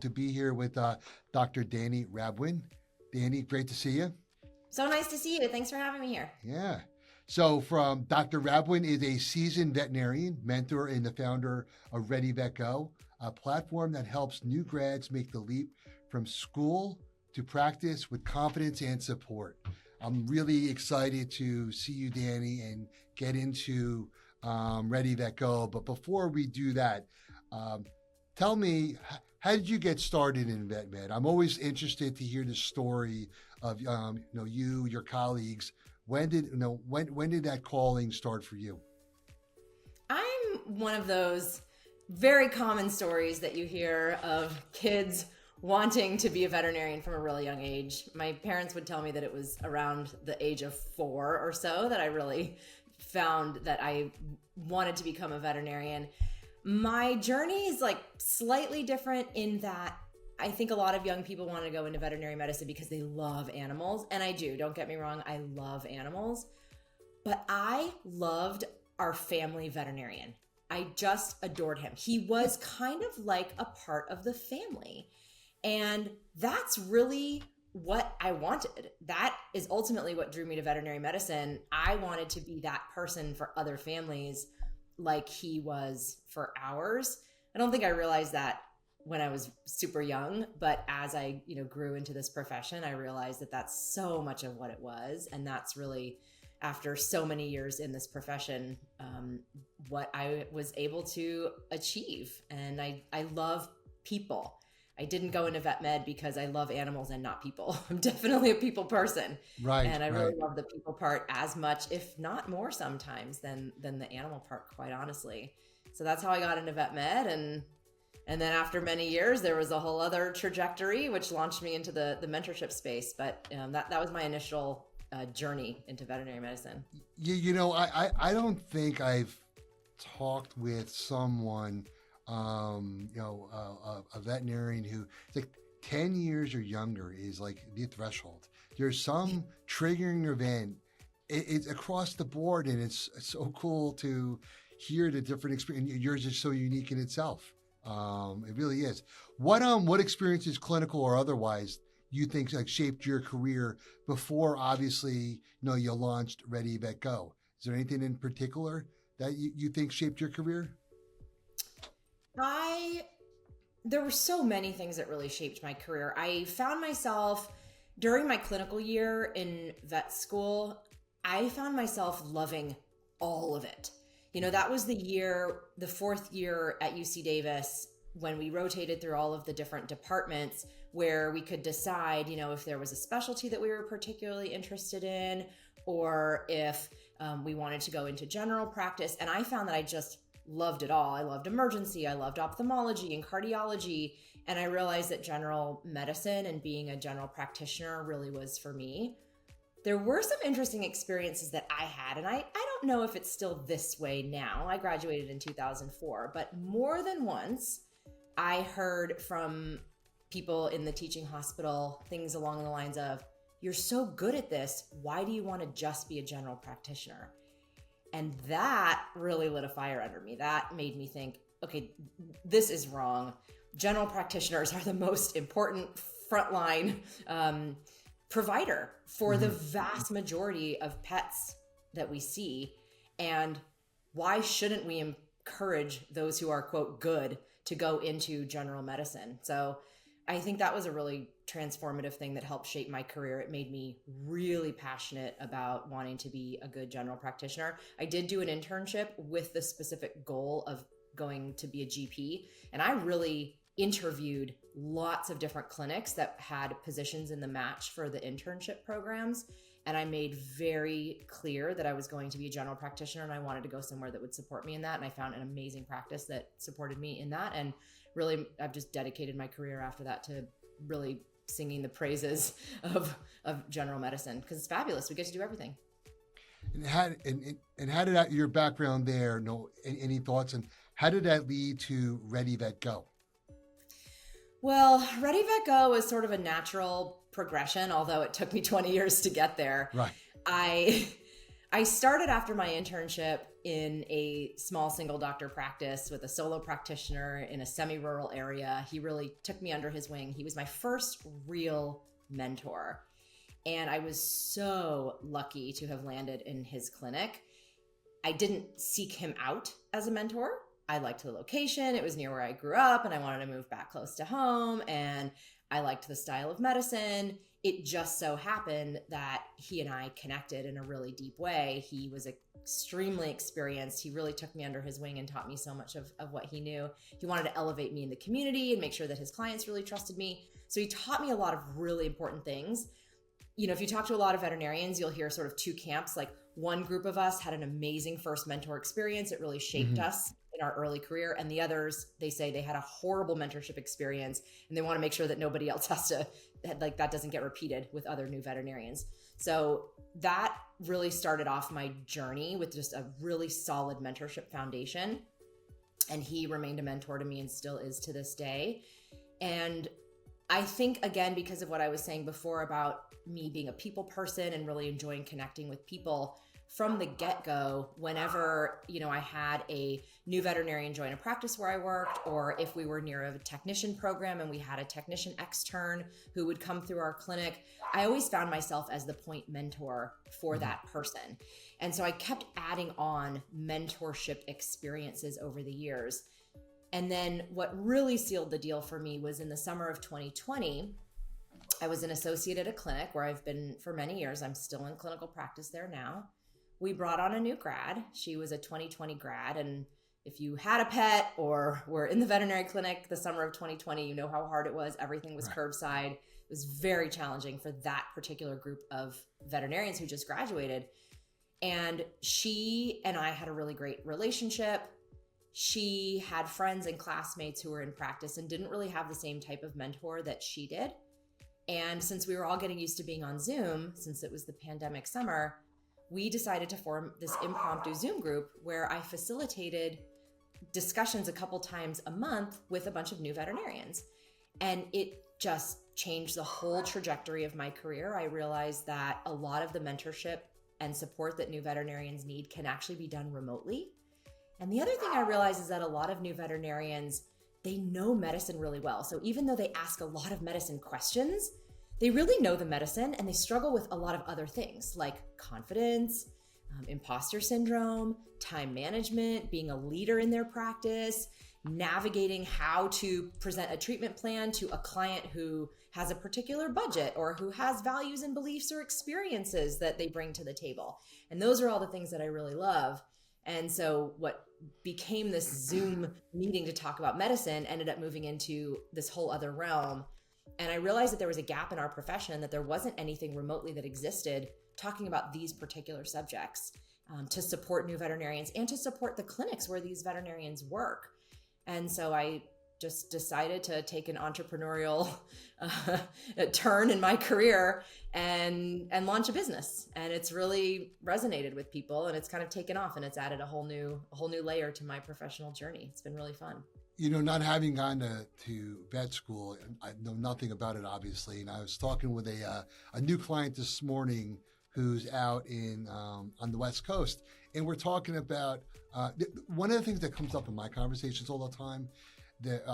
To be here with Dr. Dani Rabwin. Dani, great to see you. So nice to see you. Thanks for having me here. Yeah. So from Dr. Rabwin is a seasoned veterinarian, mentor, and the founder of ReadyVetGo, a platform that helps new grads make the leap from school to practice with confidence and support. I'm really excited to see you, Dani, and get into ReadyVetGo. But before we do that, tell me, how did you get started in vet med? I'm always interested to hear the story of you, your colleagues. When did that calling start for you? I'm one of those very common stories that you hear of kids wanting to be a veterinarian from a really young age. My parents would tell me that it was around the age of 4 or so that I really found that I wanted to become a veterinarian. My journey is like slightly different in that I think a lot of young people want to go into veterinary medicine because they love animals. And I do, don't get me wrong, I love animals. But I loved our family veterinarian. I just adored him. He was kind of like a part of the family. And that's really what I wanted. That is ultimately what drew me to veterinary medicine. I wanted to be that person for other families like he was for ours. I don't think I realized that when I was super young, but as I, grew into this profession, I realized that that's so much of what it was. And that's really, after so many years in this profession, what I was able to achieve. And I love people. I didn't go into vet med because I love animals and not people. I'm definitely a people person. Right. And I really love the people part as much, if not more sometimes than the animal part, quite honestly. So that's how I got into vet med. And then after many years, there was a whole other trajectory, which launched me into the mentorship space. But that was my initial journey into veterinary medicine. I don't think I've talked with someone a veterinarian who it's like 10 years or younger is like the threshold. There's some triggering event. It's across the board, and it's so cool to hear the different experience. Yours is so unique in itself. It really is. What experiences, clinical or otherwise, you think like shaped your career before, obviously, you launched ReadyVetGo? Is there anything in particular that you think shaped your career? There were so many things that really shaped my career. I found myself during my clinical year in vet school, I found myself loving all of it. That was the 4th year at UC Davis when we rotated through all of the different departments where we could decide, if there was a specialty that we were particularly interested in, or if we wanted to go into general practice. And I found that I just loved it all. I loved emergency. I loved ophthalmology and cardiology. And I realized that general medicine and being a general practitioner really was for me. There were some interesting experiences that I had, and I don't know if it's still this way now. I graduated in 2004, but more than once, I heard from people in the teaching hospital things along the lines of, "You're so good at this. Why do you want to just be a general practitioner?" And that really lit a fire under me. That made me think, okay, this is wrong. General practitioners are the most important frontline provider for the vast majority of pets that we see. And why shouldn't we encourage those who are, quote, good to go into general medicine? So I think that was a really transformative thing that helped shape my career. It made me really passionate about wanting to be a good general practitioner. I did do an internship with the specific goal of going to be a GP, and I really interviewed lots of different clinics that had positions in the match for the internship programs. And I made very clear that I was going to be a general practitioner and I wanted to go somewhere that would support me in that. And I found an amazing practice that supported me in that. And really, I've just dedicated my career after that to really singing the praises of general medicine, because it's fabulous. We get to do everything. And how did your background there, any thoughts, and how did that lead to ReadyVetGo? Well, Ready Vet Go was sort of a natural progression, although it took me 20 years to get there. Right. I started after my internship in a small single doctor practice with a solo practitioner in a semi-rural area. He really took me under his wing. He was my first real mentor. And I was so lucky to have landed in his clinic. I didn't seek him out as a mentor. I liked the location. It was near where I grew up and I wanted to move back close to home. And I liked the style of medicine. It just so happened that he and I connected in a really deep way. He was extremely experienced. He really took me under his wing and taught me so much of what he knew. He wanted to elevate me in the community and make sure that his clients really trusted me. So he taught me a lot of really important things. You know, if you talk to a lot of veterinarians, you'll hear sort of two camps. Like one group of us had an amazing first mentor experience. It really shaped us in our early career. And the others, they say they had a horrible mentorship experience and they want to make sure that nobody else has to, like, that doesn't get repeated with other new veterinarians. So that really started off my journey with just a really solid mentorship foundation. And he remained a mentor to me and still is to this day. And I think, again, because of what I was saying before about me being a people person and really enjoying connecting with people, from the get-go, whenever, you know, I had a new veterinarian join a practice where I worked, or if we were near a technician program and we had a technician extern who would come through our clinic, I always found myself as the point mentor for that person. And so I kept adding on mentorship experiences over the years. And then what really sealed the deal for me was in the summer of 2020, I was an associate at a clinic where I've been for many years. I'm still in clinical practice there now. We brought on a new grad. She was a 2020 grad. And if you had a pet or were in the veterinary clinic the summer of 2020, you know how hard it was. Everything was curbside. It was very challenging for that particular group of veterinarians who just graduated. And she and I had a really great relationship. She had friends and classmates who were in practice and didn't really have the same type of mentor that she did. And since we were all getting used to being on Zoom, since it was the pandemic summer, we decided to form this impromptu Zoom group where I facilitated discussions a couple times a month with a bunch of new veterinarians. And it just changed the whole trajectory of my career. I realized that a lot of the mentorship and support that new veterinarians need can actually be done remotely. And the other thing I realized is that a lot of new veterinarians, they know medicine really well. So even though they ask a lot of medicine questions, they really know the medicine and they struggle with a lot of other things like confidence, imposter syndrome, time management, being a leader in their practice, navigating how to present a treatment plan to a client who has a particular budget or who has values and beliefs or experiences that they bring to the table. And those are all the things that I really love. And so what became this Zoom meeting to talk about medicine ended up moving into this whole other realm. And I realized that there was a gap in our profession, that there wasn't anything remotely that existed talking about these particular subjects to support new veterinarians and to support the clinics where these veterinarians work. And so I just decided to take an entrepreneurial turn in my career and launch a business. And it's really resonated with people and it's kind of taken off and it's added a whole new layer to my professional journey. It's been really fun. You know, not having gone to vet school, I know nothing about it, obviously. And I was talking with a new client this morning who's out in on the West Coast. And we're talking about one of the things that comes up in my conversations all the time, that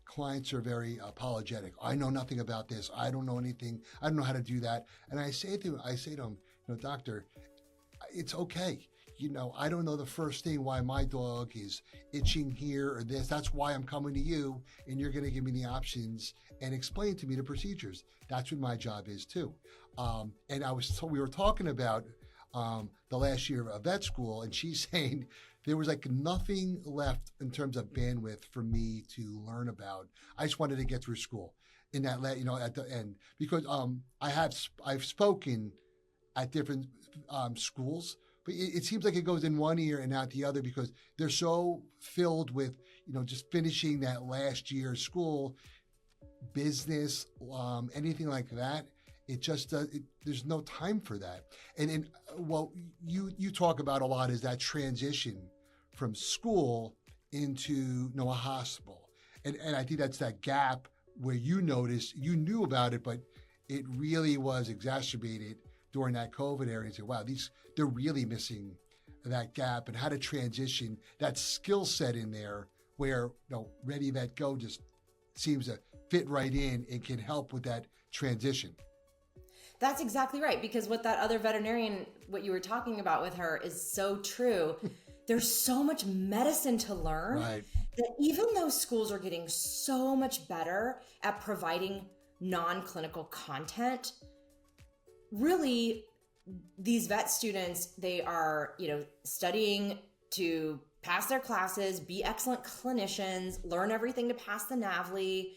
clients are very apologetic. I know nothing about this. I don't know anything. I don't know how to do that. And I say to him, you know, doctor, it's okay. You know, I don't know the first thing why my dog is itching here or this. That's why I'm coming to you, and you're going to give me the options and explain to me the procedures. That's what my job is too. And we were talking about the last year of vet school, and she's saying there was like nothing left in terms of bandwidth for me to learn about. I just wanted to get through school in that, you know, at the end, because I've spoken at different schools. But it seems like it goes in one ear and out the other because they're so filled with, you know, just finishing that last year of school, business, anything like that. It just there's no time for that. And what you talk about a lot is that transition from school into, you know, a hospital. And I think that's that gap where you noticed, you knew about it, but it really was exacerbated during that COVID era, and say, wow, they're really missing that gap, and how to transition that skill set in there where Ready Vet Go just seems to fit right in and can help with that transition. That's exactly right, because what that other veterinarian, what you were talking about with her, is so true. There's so much medicine to learn, right, that even though schools are getting so much better at providing non-clinical content, really these vet students, they are, studying to pass their classes, be excellent clinicians, learn everything to pass the NAVLE.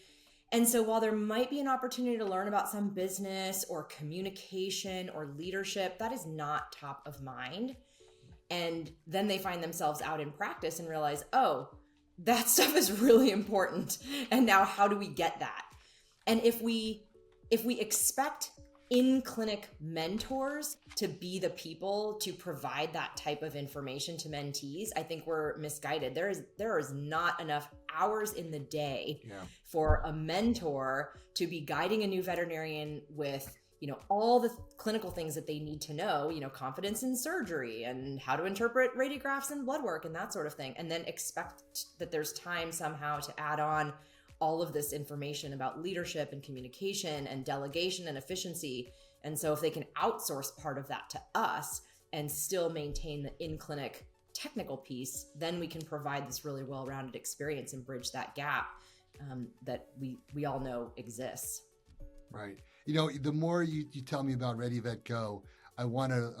And so while there might be an opportunity to learn about some business or communication or leadership, that is not top of mind. And then they find themselves out in practice and realize, oh, that stuff is really important. And now how do we get that? And if we expect in-clinic mentors to be the people to provide that type of information to mentees, I think we're misguided. There is not enough hours in the day for a mentor to be guiding a new veterinarian with, all the clinical things that they need to know, confidence in surgery and how to interpret radiographs and blood work and that sort of thing. And then expect that there's time somehow to add on all of this information about leadership and communication and delegation and efficiency. And so if they can outsource part of that to us and still maintain the in-clinic technical piece, then we can provide this really well-rounded experience and bridge that gap that we all know exists. Right. The more you tell me about Ready Vet Go, I want to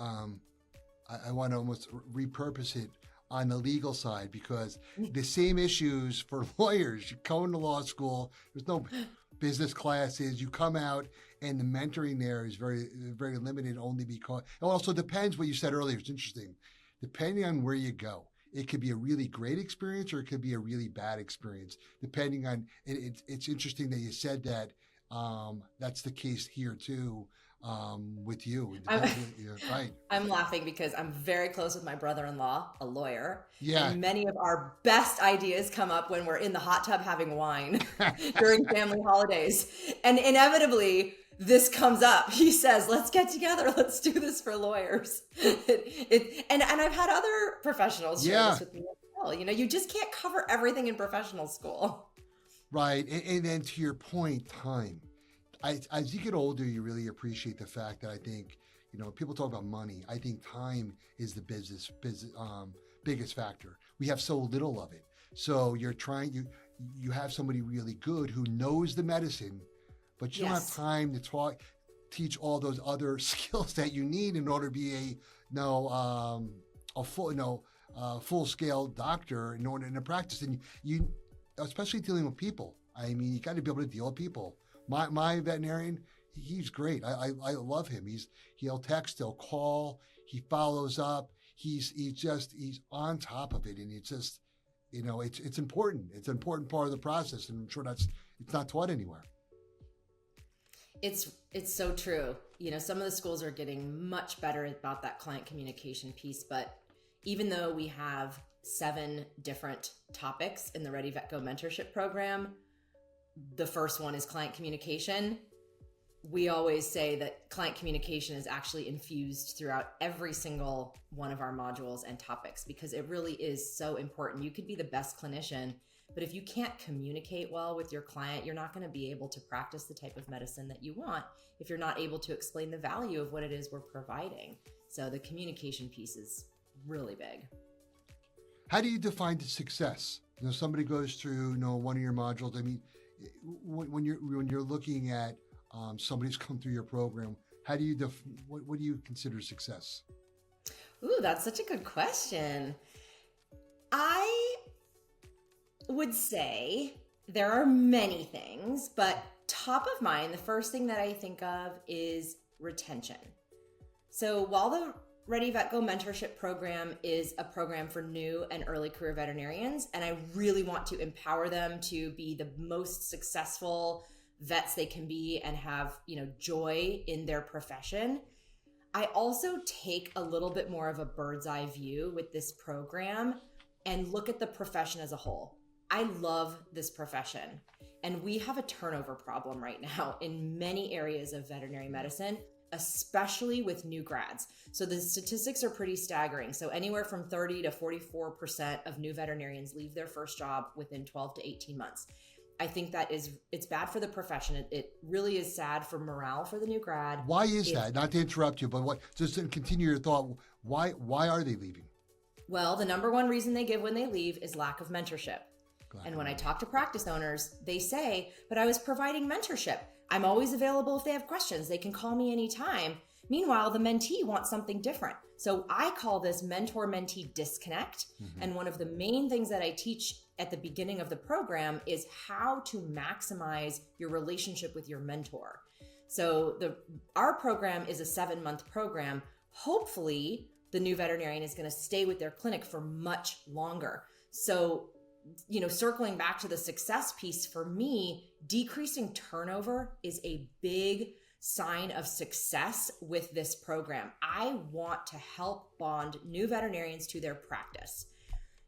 almost repurpose it on the legal side, because the same issues for lawyers. You go into law school, there's no business classes. You come out, and the mentoring there is very, very limited. Only because it also depends. What you said earlier, it's interesting. Depending on where you go, it could be a really great experience or it could be a really bad experience. Depending on it's interesting that you said that. That's the case here too, with you. Right. I'm laughing because I'm very close with my brother-in-law, a lawyer. Yeah. And many of our best ideas come up when we're in the hot tub having wine during family holidays. And inevitably, this comes up. He says, let's get together. Let's do this for lawyers. And I've had other professionals share this with me as well. You just can't cover everything in professional school. Right. And then to your point, time. As you get older, you really appreciate the fact that I think, people talk about money. I think time is the biggest factor. We have so little of it. So you have somebody really good who knows the medicine, but you don't have time to teach all those other skills that you need in order to be a full scale doctor in order to practice. And you especially dealing with people. I mean, you got to be able to deal with people. My veterinarian, he's great. I love him. He'll text, he'll call, he follows up. He's on top of it, and it's just, it's important. It's an important part of the process, and I'm sure it's not taught anywhere. It's so true. Some of the schools are getting much better about that client communication piece, but even though we have 7 different topics in the Ready Vet Go Mentorship Program, the first one is client communication. We always say that client communication is actually infused throughout every single one of our modules and topics, because it really is so important. You could be the best clinician, but if you can't communicate well with your client, you're not going to be able to practice the type of medicine that you want if you're not able to explain the value of what it is we're providing. So the communication piece is really big. How do you define the success? Somebody goes through, one of your modules. I mean, when you're looking at somebody's come through your program, how do you what do you consider success? Ooh, that's such a good question. I would say there are many things, but top of mind, the first thing that I think of is retention. So while the Ready Vet Go Mentorship Program is a program for new and early career veterinarians, and I really want to empower them to be the most successful vets they can be and have, joy in their profession. I also take a little bit more of a bird's eye view with this program and look at the profession as a whole. I love this profession. And we have a turnover problem right now in many areas of veterinary medicine, especially with new grads. So the statistics are pretty staggering. So anywhere from 30 to 44% of new veterinarians leave their first job within 12 to 18 months. I think it's bad for the profession. It really is sad for morale for the new grad. Why is that? Not to interrupt you, but just to continue your thought, why are they leaving? Well, the number one reason they give when they leave is lack of mentorship. And when I talk to practice owners, they say, but I was providing mentorship. I'm always available if they have questions. They can call me anytime. Meanwhile, the mentee wants something different. So I call this mentor-mentee disconnect. Mm-hmm. And one of the main things that I teach at the beginning of the program is how to maximize your relationship with your mentor. So our program is a 7-month program. Hopefully, the new veterinarian is going to stay with their clinic for much longer. So circling back to the success piece, for me, decreasing turnover is a big sign of success with this program. I want to help bond new veterinarians to their practice.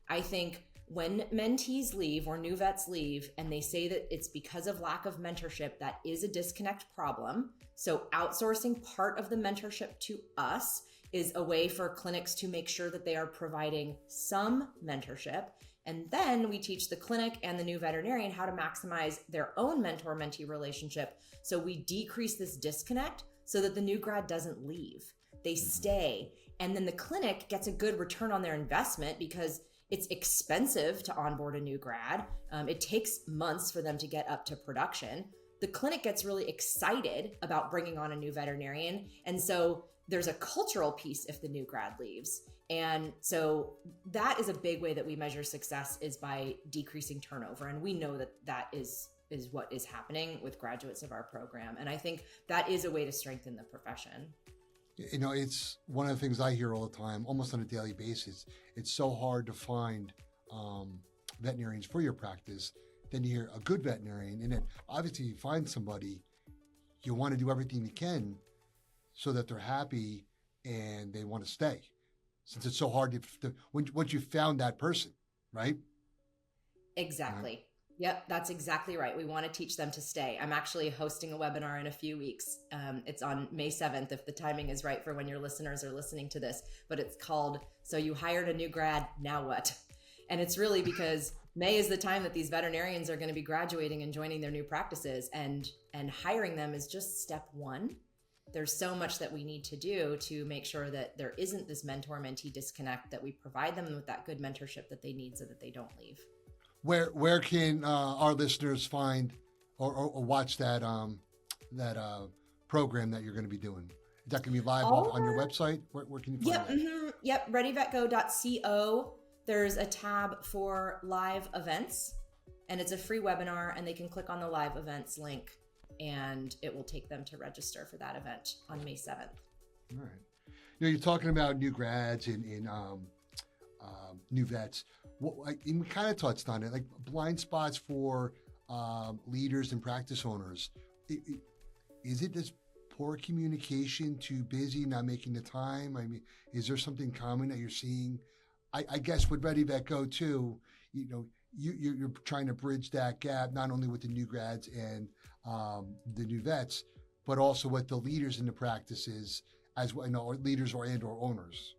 I think when mentees leave or new vets leave and they say that it's because of lack of mentorship, that is a disconnect problem. So outsourcing part of the mentorship to us is a way for clinics to make sure that they are providing some mentorship. And then we teach the clinic and the new veterinarian how to maximize their own mentor-mentee relationship. So we decrease this disconnect so that the new grad doesn't leave. They stay. And then the clinic gets a good return on their investment because it's expensive to onboard a new grad. It takes months for them to get up to production. The clinic gets really excited about bringing on a new veterinarian. And so there's a cultural piece if the new grad leaves. And so that is a big way that we measure success, is by decreasing turnover. And we know that is what is happening with graduates of our program. And I think that is a way to strengthen the profession. It's one of the things I hear all the time, almost on a daily basis. It's so hard to find veterinarians for your practice. Then you hear a good veterinarian, and then obviously you find somebody, you want to do everything you can so that they're happy and they want to stay. Since it's so hard once you found that person, right? Exactly. Right. Yep, that's exactly right. We want to teach them to stay. I'm actually hosting a webinar in a few weeks. It's on May 7th, if the timing is right for when your listeners are listening to this. But it's called, So You Hired a New Grad, Now What? And it's really because May is the time that these veterinarians are going to be graduating and joining their new practices. And hiring them is just step one. There's so much that we need to do to make sure that there isn't this mentor-mentee disconnect, that we provide them with that good mentorship that they need so that they don't leave. Where can our listeners find or watch that program that you're going to be doing? Is that going to be live on your website? Where can you find that? Mm-hmm. Yep, readyvetgo.co. There's a tab for live events, and it's a free webinar, and they can click on the live events link, and it will take them to register for that event on May 7th. All right. You're talking about new grads and new vets. We kind of touched on it, like blind spots for leaders and practice owners. Is it this poor communication, too busy, not making the time? I mean, is there something common that you're seeing? I guess with Ready Vet Go too, you're trying to bridge that gap, not only with the new grads and the new vets, but also with the leaders in the practices as well, or leaders or owners.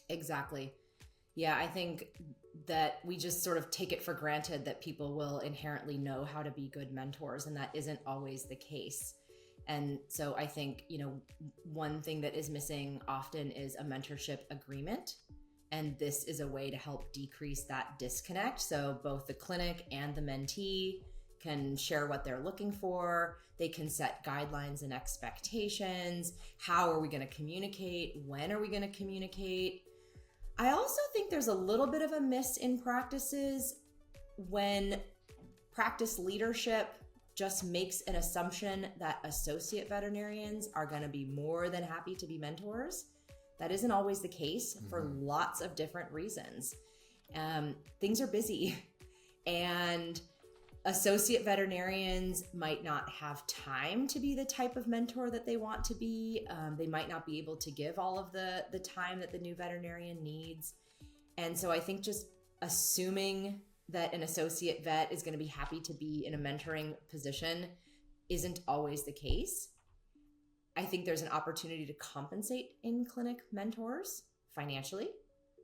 Exactly. Yeah, I think that we just sort of take it for granted that people will inherently know how to be good mentors, and that isn't always the case. And so I think, one thing that is missing often is a mentorship agreement. And this is a way to help decrease that disconnect. So both the clinic and the mentee can share what they're looking for. They can set guidelines and expectations. How are we going to communicate? When are we going to communicate? I also think there's a little bit of a miss in practices when practice leadership just makes an assumption that associate veterinarians are going to be more than happy to be mentors. That isn't always the case for lots of different reasons. Things are busy, and associate veterinarians might not have time to be the type of mentor that they want to be. They might not be able to give all of the time that the new veterinarian needs. And so I think just assuming that an associate vet is going to be happy to be in a mentoring position isn't always the case. I think there's an opportunity to compensate in-clinic mentors financially.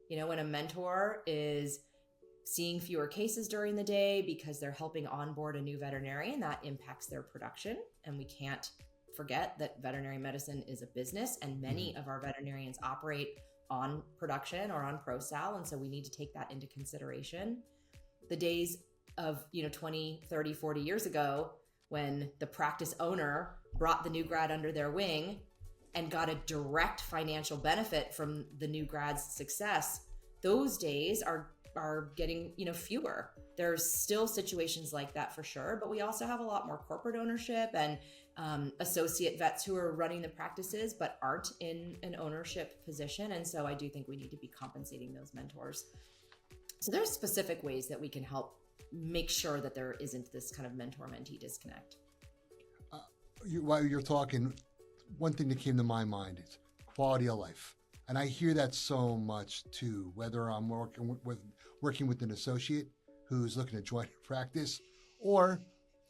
When a mentor is seeing fewer cases during the day because they're helping onboard a new veterinarian, that impacts their production. And we can't forget that veterinary medicine is a business, and many of our veterinarians operate on production or on pro-sal. And so we need to take that into consideration. The days of, 20, 30, 40 years ago, when the practice owner brought the new grad under their wing and got a direct financial benefit from the new grad's success, those days are getting, fewer. There's still situations like that for sure, but we also have a lot more corporate ownership and associate vets who are running the practices but aren't in an ownership position. And so I do think we need to be compensating those mentors. So there's specific ways that we can help make sure that there isn't this kind of mentor-mentee disconnect. While you're talking, one thing that came to my mind is quality of life. And I hear that so much too, whether I'm working with an associate who's looking to join a practice, or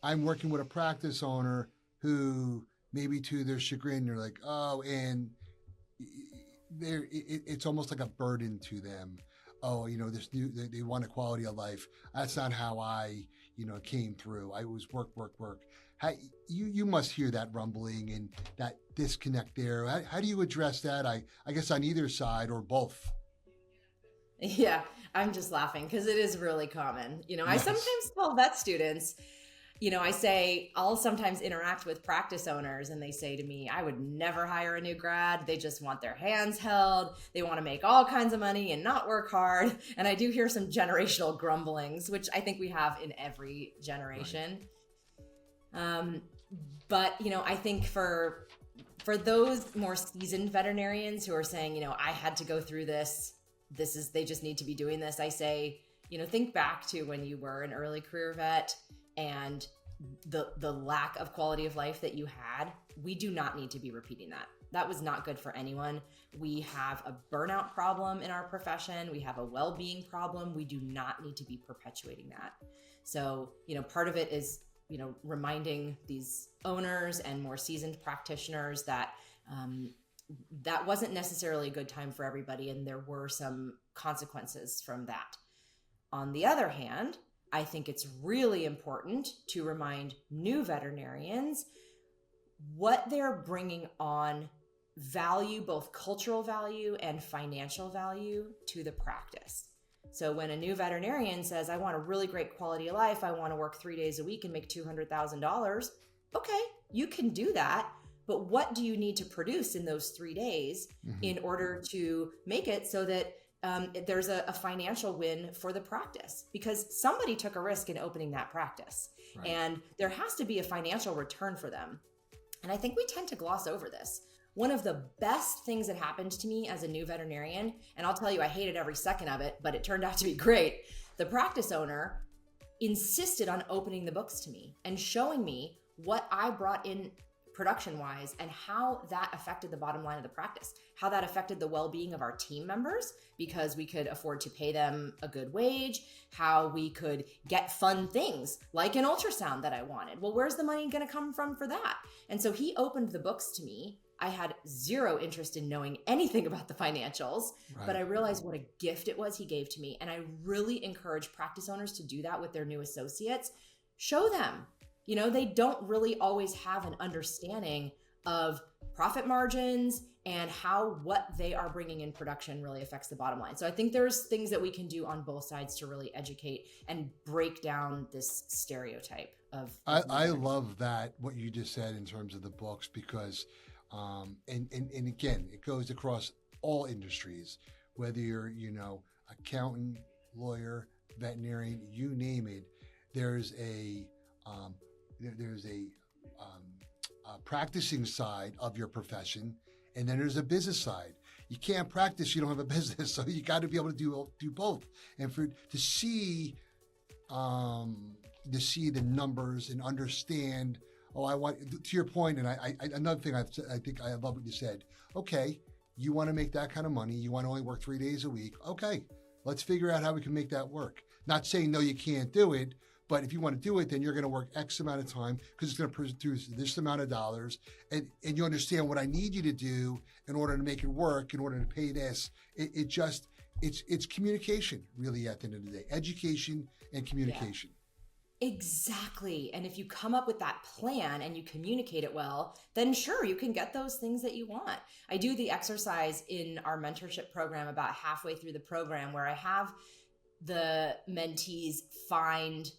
I'm working with a practice owner who maybe to their chagrin, they're like, oh, and it's almost like a burden to them. Oh, they want a quality of life. That's not how I, came through. I was work. You must hear that rumbling and that disconnect there. How do you address that? I guess on either side or both. Yeah, I'm just laughing because it is really common. Yes. I sometimes tell vet students, I'll sometimes interact with practice owners and they say to me, I would never hire a new grad. They just want their hands held. They want to make all kinds of money and not work hard. And I do hear some generational grumblings, which I think we have in every generation. Right. But, I think for those more seasoned veterinarians who are saying, I had to go through this, they just need to be doing this. I say, think back to when you were an early career vet and the lack of quality of life that you had. We do not need to be repeating that. That was not good for anyone. We have a burnout problem in our profession. We have a well-being problem. We do not need to be perpetuating that. So, part of it is, reminding these owners and more seasoned practitioners that that wasn't necessarily a good time for everybody, and there were some consequences from that. On the other hand, I think it's really important to remind new veterinarians what they're bringing on value, both cultural value and financial value to the practice. So when a new veterinarian says, I want a really great quality of life, I want to work 3 days a week and make $200,000, okay, you can do that. But what do you need to produce in those 3 days in order to make it so that there's a financial win for the practice? Because somebody took a risk in opening that practice, right? And there has to be a financial return for them. And I think we tend to gloss over this. One of the best things that happened to me as a new veterinarian, and I'll tell you, I hated every second of it, but it turned out to be great. The practice owner insisted on opening the books to me and showing me what I brought in production-wise and how that affected the bottom line of the practice, how that affected the well-being of our team members because we could afford to pay them a good wage, how we could get fun things like an ultrasound that I wanted. Well, where's the money going to come from for that? And so he opened the books to me. I had zero interest in knowing anything about the financials, right, but I realized what a gift it was he gave to me. And I really encourage practice owners to do that with their new associates. Show them. They don't really always have an understanding of profit margins and how what they are bringing in production really affects the bottom line. So I think there's things that we can do on both sides to really educate and break down this stereotype of I love that, what you just said in terms of the books, because and again, it goes across all industries, whether you're, accountant, lawyer, veterinarian, you name it. There's a practicing side of your profession, and then there's a business side. You can't practice, you don't have a business, so you got to be able to do both. And to see the numbers and understand. Oh, I want, to your point, and I another thing I think I love what you said. Okay, you want to make that kind of money. You want to only work 3 days a week. Okay, let's figure out how we can make that work. Not saying, no, you can't do it, but if you want to do it, then you're going to work X amount of time because it's going to produce this amount of dollars. And you understand what I need you to do in order to make it work, in order to pay this. It's communication, really, at the end of the day. Education and communication. Yeah. Exactly. And if you come up with that plan and you communicate it well, then sure, you can get those things that you want. I do the exercise in our mentorship program about halfway through the program where I have the mentees find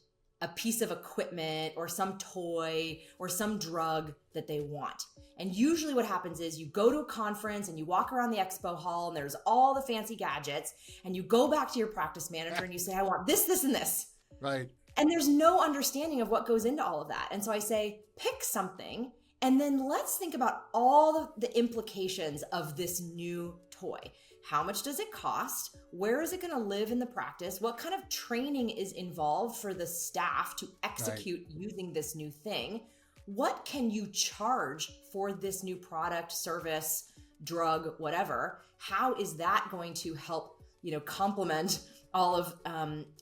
a piece of equipment or some toy or some drug that they want. And usually what happens is you go to a conference and you walk around the expo hall and there's all the fancy gadgets and you go back to your practice manager and you say, I want this, this, and this. Right. And there's no understanding of what goes into all of that. And so I say, pick something and then let's think about all the implications of this new toy. How much does it cost? Where is it going to live in the practice? What kind of training is involved for the staff to execute using this new thing? What can you charge for this new product, service, drug, whatever? How is that going to help, complement all of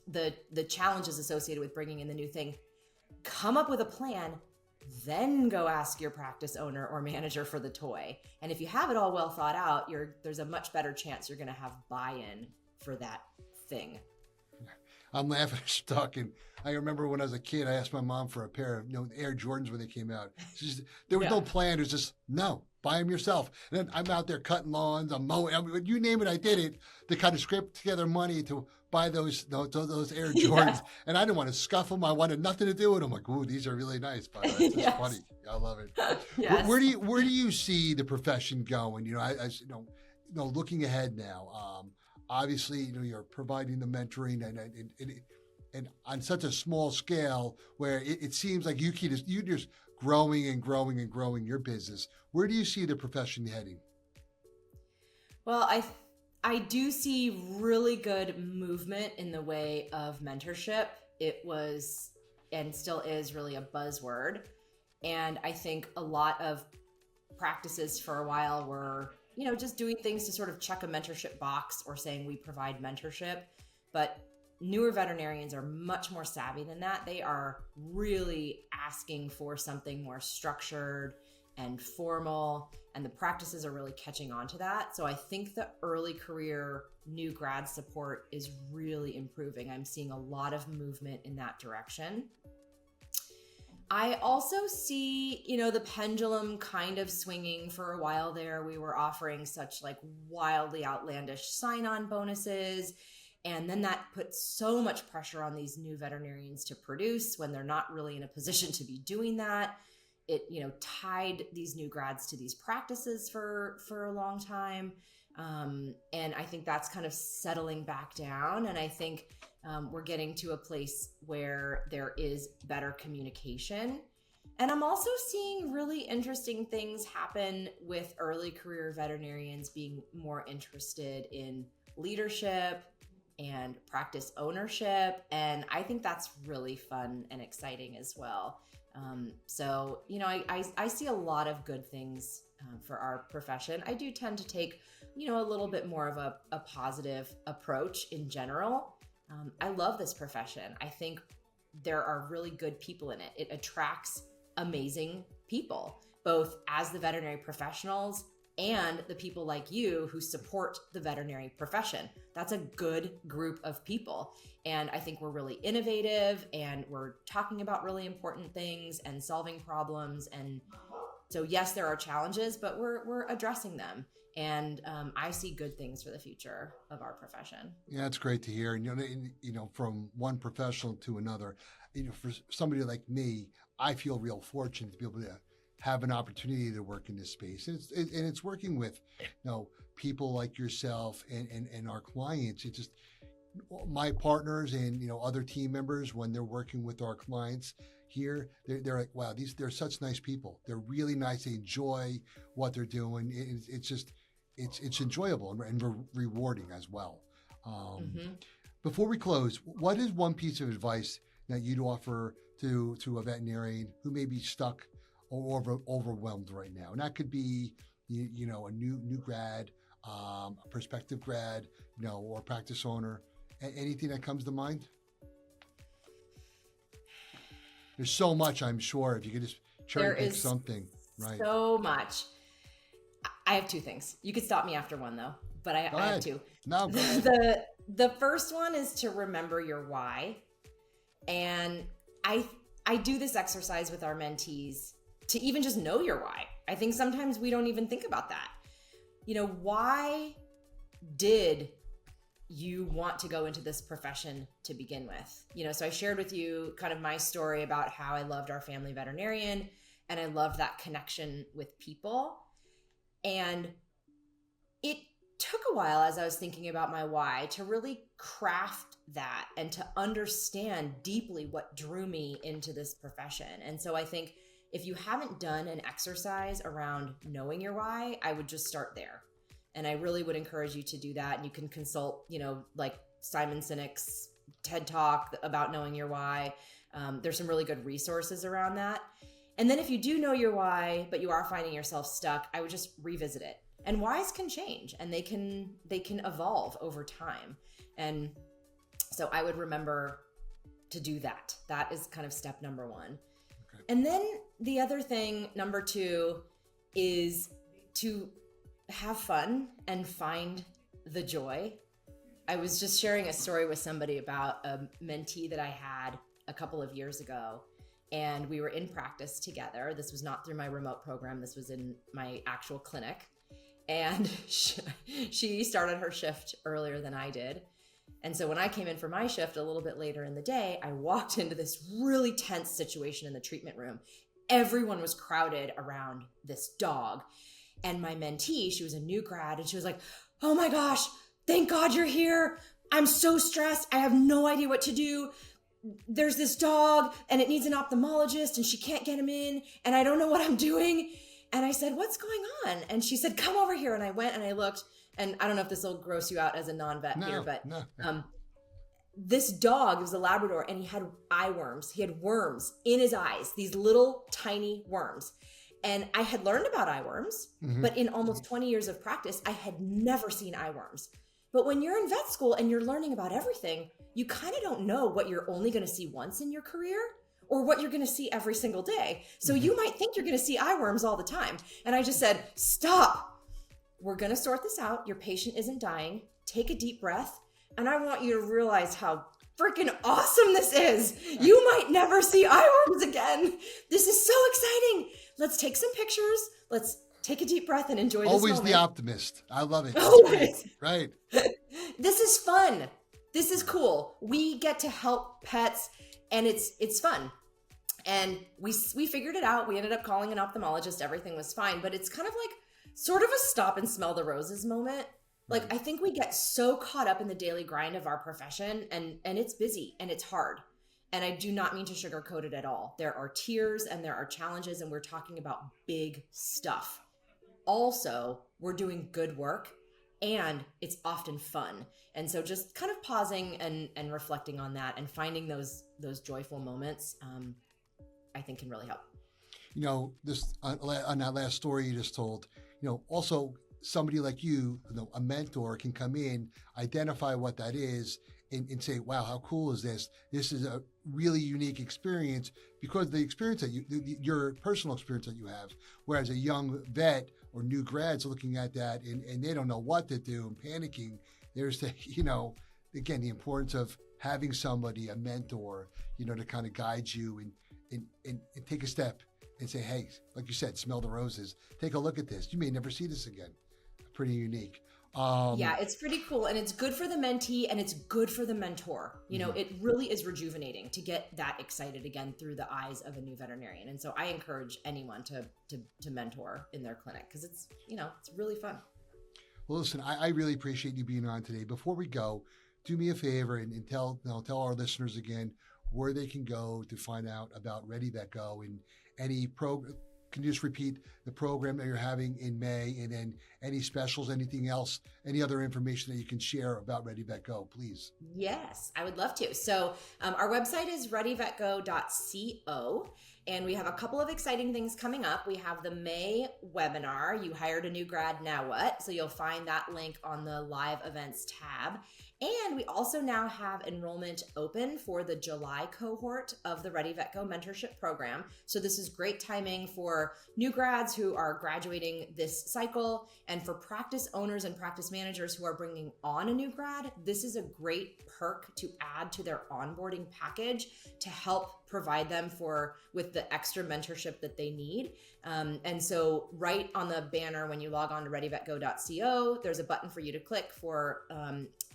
the challenges associated with bringing in the new thing? Come up with a plan, then go ask your practice owner or manager for the toy. And if you have it all well thought out, there's a much better chance you're going to have buy-in for that thing. I'm laughing just talking. I remember when I was a kid, I asked my mom for a pair of Air Jordans when they came out. There was no plan. It was just, no, buy them yourself. And then I'm out there cutting lawns, I'm mowing, you name it, I did it to kind of scrape together money to buy those Air Jordans. Yeah. And I didn't want to scuff them. I wanted nothing to do with them. I'm like, ooh, these are really nice. By the way. It's just funny. I love it. Yes. Where do you see the profession going? Looking ahead now, obviously, you're providing the mentoring and on such a small scale where it seems like you're just growing and growing and growing your business. Where do you see the profession heading? Well, I do see really good movement in the way of mentorship. It was and still is really a buzzword. And I think a lot of practices for a while were, just doing things to sort of check a mentorship box or saying we provide mentorship. But newer veterinarians are much more savvy than that. They are really asking for something more structured and formal, and the practices are really catching on to that. So I think the early career new grad support is really improving. I'm seeing a lot of movement in that direction. I also see, the pendulum kind of swinging. For a while there. We were offering such wildly outlandish sign-on bonuses. And then that puts so much pressure on these new veterinarians to produce when they're not really in a position to be doing that. It, tied these new grads to these practices for a long time. And I think that's kind of settling back down. And I think we're getting to a place where there is better communication. And I'm also seeing really interesting things happen with early career veterinarians being more interested in leadership and practice ownership. And I think that's really fun and exciting as well. So, I see a lot of good things for our profession. I do tend to take, a little bit more of a positive approach in general. I love this profession. I think there are really good people in it. It attracts amazing people, both as the veterinary professionals and the people like you who support the veterinary profession. That's a good group of people. And I think we're really innovative and we're talking about really important things and solving problems. And so, yes, there are challenges, but we're addressing them. And I see good things for the future of our profession. Yeah, that's great to hear. And, from one professional to another, for somebody like me, I feel real fortunate to be able to have an opportunity to work in this space. And it's working with, people like yourself and our clients. It's just my partners and, other team members, when they're working with our clients here, they're like, wow, they're such nice people. They're really nice. They enjoy what they're doing. It's enjoyable and rewarding as well. Before we close, what is one piece of advice that you'd offer to a veterinarian who may be stuck or overwhelmed right now? And that could be, a new grad, a prospective grad, or practice owner. Anything that comes to mind? There's so much, I'm sure, if you could just cherry pick something. Right. So much. I have two things. You could stop me after one though, but I have two. No, go ahead. The first one is to remember your why. And I do this exercise with our mentees to even just know your why. I think sometimes we don't even think about that. Why did you want to go into this profession to begin with? So I shared with you kind of my story about how I loved our family veterinarian and I loved that connection with people. And it took a while as I was thinking about my why to really craft that and to understand deeply what drew me into this profession. And so I think if you haven't done an exercise around knowing your why, I would just start there. And I really would encourage you to do that. And you can consult, like Simon Sinek's TED Talk about knowing your why. There's some really good resources around that. And then if you do know your why, but you are finding yourself stuck, I would just revisit it. And whys can change and they can evolve over time. And so I would remember to do that. That is kind of step number one. Okay. And then the other thing, number two, is to have fun and find the joy. I was just sharing a story with somebody about a mentee that I had a couple of years ago. And we were in practice together. This was not through my remote program. This was in my actual clinic. And she started her shift earlier than I did. And so when I came in for my shift a little bit later in the day, I walked into this really tense situation in the treatment room. Everyone was crowded around this dog. And my mentee, she was a new grad, and she was like, "Oh my gosh, thank God you're here. I'm so stressed. I have no idea what to do. There's this dog and it needs an ophthalmologist and she can't get him in and I don't know what I'm doing." And I said, "What's going on?" And she said, "Come over here." And I went and I looked, and I don't know if this will gross you out as a non-vet here, but this dog was a Labrador and he had eye worms. He had worms in his eyes, these little tiny worms. And I had learned about eye worms, but in almost 20 years of practice, I had never seen eye worms. But when you're in vet school and you're learning about everything, you kind of don't know what you're only going to see once in your career or what you're going to see every single day. So you might think you're going to see eye worms all the time. And I just said, "Stop. We're going to sort this out. Your patient isn't dying. Take a deep breath. And I want you to realize how freaking awesome this is. You might never see eye worms again. This is so exciting. Let's take some pictures. Let's take a deep breath and enjoy this Always moment." the optimist. I love it. Always. Right. This is fun. This is cool. We get to help pets and it's fun. And we figured it out. We ended up calling an ophthalmologist. Everything was fine, but it's kind of like sort of a stop and smell the roses moment. Like, I think we get so caught up in the daily grind of our profession and it's busy and it's hard. And I do not mean to sugarcoat it at all. There are tears and there are challenges and we're talking about big stuff. Also, we're doing good work and it's often fun. And so just kind of pausing and reflecting on that and finding those joyful moments, I think can really help. This on that last story you just told, also somebody like you, a mentor can come in, identify what that is and say, "Wow, how cool is this? This is a really unique experience," because the experience that your personal experience that you have, whereas a young vet or new grads looking at that and they don't know what to do and panicking, there's again, the importance of having somebody, a mentor, to kind of guide you and take a step and say, "Hey," like you said, smell the roses. Take a look at this. You may never see this again. Pretty unique. Yeah, it's pretty cool. And it's good for the mentee and it's good for the mentor. It really is rejuvenating to get that excited again through the eyes of a new veterinarian. And so I encourage anyone to mentor in their clinic because it's really fun. Well, listen, I really appreciate you being on today. Before we go, do me a favor and tell our listeners again where they can go to find out about Ready Vet Go and any program. Can you just repeat the program that you're having in May and then any specials, anything else, any other information that you can share about Ready Vet Go, please? Yes, I would love to. So our website is readyvetgo.co. And we have a couple of exciting things coming up. We have the May webinar, You Hired a New Grad, Now What? So you'll find that link on the live events tab. And we also now have enrollment open for the July cohort of the Ready Vet Go Mentorship Program. So this is great timing for new grads who are graduating this cycle, and for practice owners and practice managers who are bringing on a new grad. This is a great perk to add to their onboarding package to help provide them with the extra mentorship that they need. And so right on the banner, when you log on to readyvetgo.co, there's a button for you to click for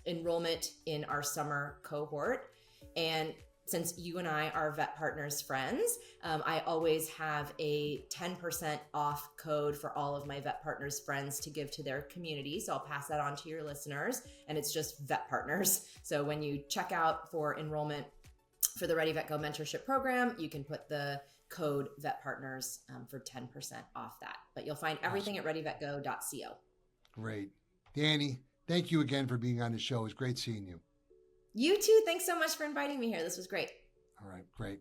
enrollment in our summer cohort. And since you and I are Vet Partners friends, I always have a 10% off code for all of my Vet Partners friends to give to their community. So I'll pass that on to your listeners, and it's just Vet Partners. So when you check out for enrollment for the Ready Vet Go Mentorship Program, you can put the code Vet Partners for 10% off that. But you'll find everything at readyvetgo.co. Great. Dani, thank you again for being on the show. It was great seeing you. You too. Thanks so much for inviting me here. This was great. All right, great.